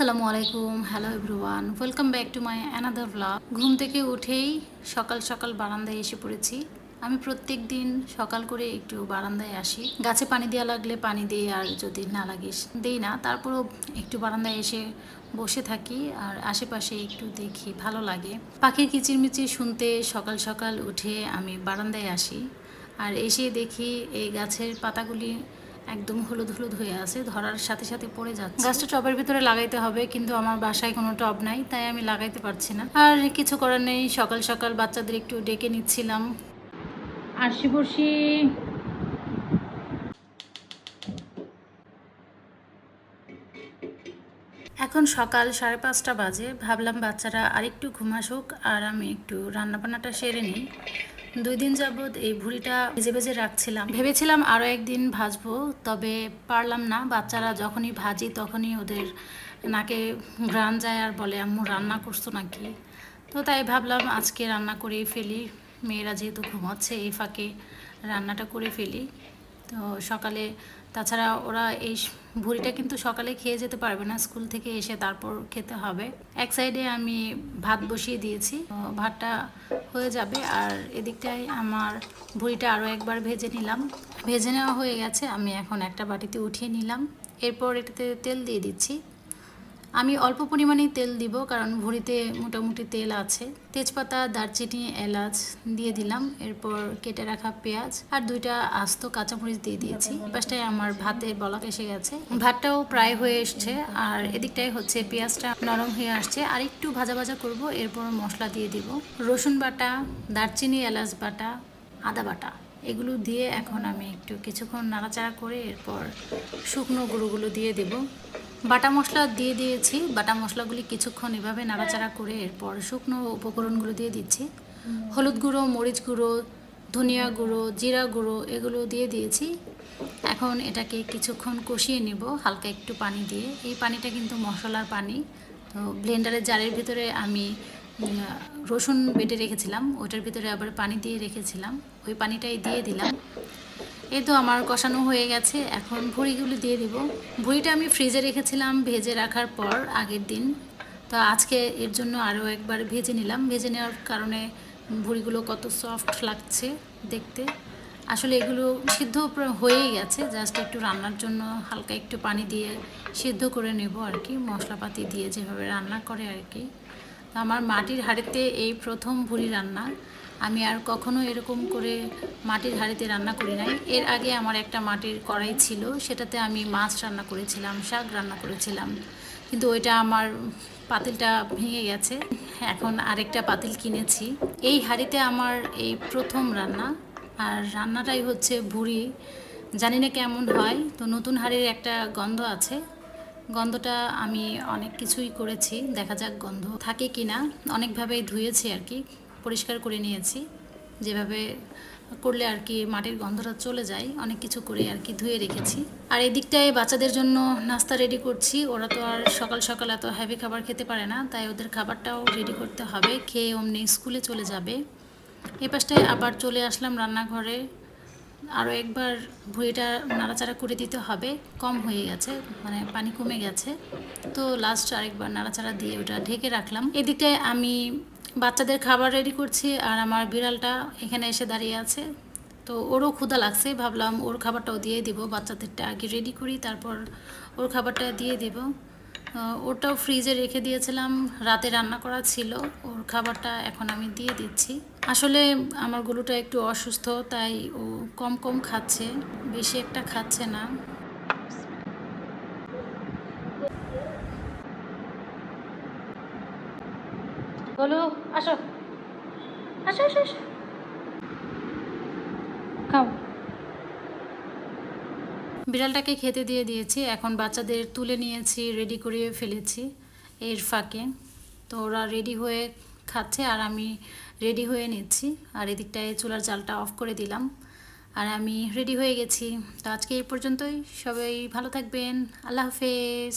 আসসালামু আলাইকুম, hello everyone, welcome back to my another vlog. ঘুম থেকে উঠেই সকাল সকাল বারান্দায় এসে পড়েছি। আমি প্রত্যেক দিন সকাল করে একটু বারান্দায় আসি, গাছে পানি দেওয়া লাগলে পানি দিই, আর যদি না লাগে দিই না, তারপরও একটু বারান্দায় এসে বসে থাকি আর আশেপাশে একটু দেখি, ভালো লাগে। পাখির কিচিরমিচির শুনতে সকাল সকাল উঠে আমি বারান্দায় আসি, আর এসে দেখি এই গাছের পাতাগুলি একদম হলুদ হলুদ হয়ে আছে, ধরার সাথে সাথে পড়ে যাচ্ছে। গাছটা টবের ভিতরে লাগাইতে হবে, কিন্তু আমার বাসায় কোনো টব নাই, তাই আমি লাগাইতে পারছি না। আর কিছু করার নেই, সকাল সকাল বাচ্চাদের একটু ডেকে নিচ্ছিলাম। আরশি বর্ষি, এখন সকাল 5:30 বাজে। ভাবলাম বাচ্চারা আরেকটু ঘুমাসুক আর আমি একটু রান্নাবান্নাটা সেরে নিই। 2 দিন যাবৎ এই ভুঁড়িটা ভেজে ভেজে রাখছিলাম, ভেবেছিলাম আরও একদিন ভাজবো, তবে পারলাম না। বাচ্চারা যখনই ভাজি তখনই ওদের নাকে ঘ্রাণ যায় আর বলে আম্মু রান্না করছো নাকি। তো তাই ভাবলাম আজকে রান্না করেই ফেলি, মেয়েরা যেহেতু ঘুমাচ্ছে এই ফাঁকে রান্নাটা করে ফেলি। তো সকালে, তাছাড়া ওরা এই ভুঁড়িটা কিন্তু সকালে খেয়ে যেতে পারবে না, স্কুল থেকে এসে তারপর খেতে হবে। এক সাইডে আমি ভাত বসিয়ে দিয়েছি, ভাতটা হয়ে যাবে, আর এদিকটায় আমার ভুঁড়িটা আরও একবার ভেজে নিলাম। ভেজে নেওয়া হয়ে গেছে, আমি এখন একটা বাটিতে উঠিয়ে নিলাম। এরপর এটাতে তেল দিয়ে দিচ্ছি। আমি অল্প পরিমাণেই তেল দিব, কারণ ভুঁড়িতে মোটামুটি তেল আছে। তেজপাতা, দারচিনি, এলাচ দিয়ে দিলাম। এরপর কেটে রাখা পেঁয়াজ আর 2টা আস্ত কাঁচামরিচ দিয়ে দিয়েছি। পাশটায় আমার ভাতের বলক এসে গেছে, ভাতটাও প্রায় হয়ে এসছে, আর এদিকটায় হচ্ছে পেঁয়াজটা নরম হয়ে আসছে। আর একটু ভাজা ভাজা করব, এরপর মশলা দিয়ে দিব। রসুন বাটা, দারচিনি, এলাচ বাটা, আদা বাটা, এগুলো দিয়ে এখন আমি একটু কিছুক্ষণ নাড়াচাড়া করে এরপর শুকনো গুঁড়োগুলো দিয়ে দেব। বাটা মশলা দিয়ে দিয়েছি, বাটা মশলাগুলি কিছুক্ষণ এভাবে নাড়াচাড়া করে এরপর শুকনো উপকরণগুলো দিয়ে দিচ্ছি। হলুদ গুঁড়ো, মরিচ গুঁড়ো, ধনিয়া গুঁড়ো, জিরা গুঁড়ো, এগুলো দিয়ে দিয়েছি। এখন এটাকে কিছুক্ষণ কষিয়ে নিব হালকা একটু পানি দিয়ে। এই পানিটা কিন্তু মশলার পানি। তো ব্লেন্ডারের জারের ভিতরে আমি রসুন বেটে রেখেছিলাম, ওটার ভিতরে আবার পানি দিয়ে রেখেছিলাম, ওই পানিটাই দিয়ে দিলাম। এই তো আমার কষানো হয়ে গেছে, এখন ভুঁড়িগুলো দিয়ে দিব। ভুঁড়িটা আমি ফ্রিজে রেখেছিলাম ভেজে রাখার পর আগের দিন, তো আজকে এর জন্য আরও একবার ভেজে নিলাম। ভেজে নেওয়ার কারণে ভুঁড়িগুলো কত সফট লাগছে দেখতে। আসলে এগুলো সিদ্ধ হয়েই গেছে, জাস্ট একটু রান্নার জন্য হালকা একটু পানি দিয়ে সিদ্ধ করে নেব আর কি, মশলাপাতি দিয়ে যেভাবে রান্না করে আর কি। তো আমার মাটির হাঁড়িতে এই প্রথম ভুঁড়ি রান্না। আমি আর কখনো এরকম করে মাটির হাঁড়িতে রান্না করি নাই। এর আগে আমার একটা মাটির কড়াই ছিল, সেটাতে আমি মাছ রান্না করেছিলাম, শাক রান্না করেছিলাম, কিন্তু ওইটা আমার পাতিলটা ভেঙে গেছে। এখন আরেকটা পাতিল কিনেছি। এই হাঁড়িতে আমার এই প্রথম রান্না, আর রান্নাটাই হচ্ছে ভুঁড়ি। জানি না কেমন হয়, তো নতুন হাঁড়ির একটা গন্ধ আছে, গন্ধটা আমি অনেক কিছুই করেছি, দেখা যাক গন্ধ থাকে কি না। অনেকভাবেই ধুয়েছি আর কি, পরিষ্কার করে নিয়েছি, যেভাবে করলে আর কি মাটির গন্ধটা চলে যায়, অনেক কিছু করে আর কি ধুয়ে রেখেছি। আর এদিকটায় বাচ্চাদের জন্য নাস্তা রেডি করছি। ওরা তো আর সকাল সকাল এত হেভি খাবার খেতে পারে না, তাই ওদের খাবারটাও রেডি করতে হবে, খেয়ে অমনি স্কুলে চলে যাবে। এ পাশটায় আবার চলে আসলাম রান্নাঘরে, আরও একবার ভুঁড়িটা নাড়াচাড়া করে দিতে হবে, কম হয়ে গেছে, মানে পানি কমে গেছে। তো লাস্ট আরেকবার নাড়াচাড়া দিয়ে ওটা ঢেকে রাখলাম। এদিকে আমি বাচ্চাদের খাবার রেডি করছি, আর আমার বিড়ালটা এখানে এসে দাঁড়িয়ে আছে। তো ওরও ক্ষুধা লাগছে, ভাবলাম ওর খাবারটাও দিয়ে দিব, বাচ্চাদেরটা আগে রেডি করি, তারপর ওর খাবারটা দিয়ে দিব। ওটাও ফ্রিজে রেখে দিয়েছিলাম, রাতে রান্না করা ছিল, ওর খাবারটা এখন আমি দিয়ে দিচ্ছি। আসলে আমার গরুটা একটু অসুস্থ, তাই ও কম কম খাচ্ছে, বেশি একটা খাচ্ছে না। বলো, আসো আসো আসো আসো, খাও। বিড়ালটাকে খেতে দিয়ে দিয়েছি, এখন বাচ্চাদের তুলে নিয়েছি, রেডি করিয়ে ফেলেছি এর ফাঁকে। তো ওরা রেডি হয়ে খাচ্ছে আর আমি রেডি হয়ে নিচ্ছি, আর এদিকটায় চুলার জালটা অফ করে দিলাম, আর আমি রেডি হয়ে গেছি। তো আজকে এই পর্যন্তই, সবাই ভালো থাকবেন, আল্লাহ হাফেজ।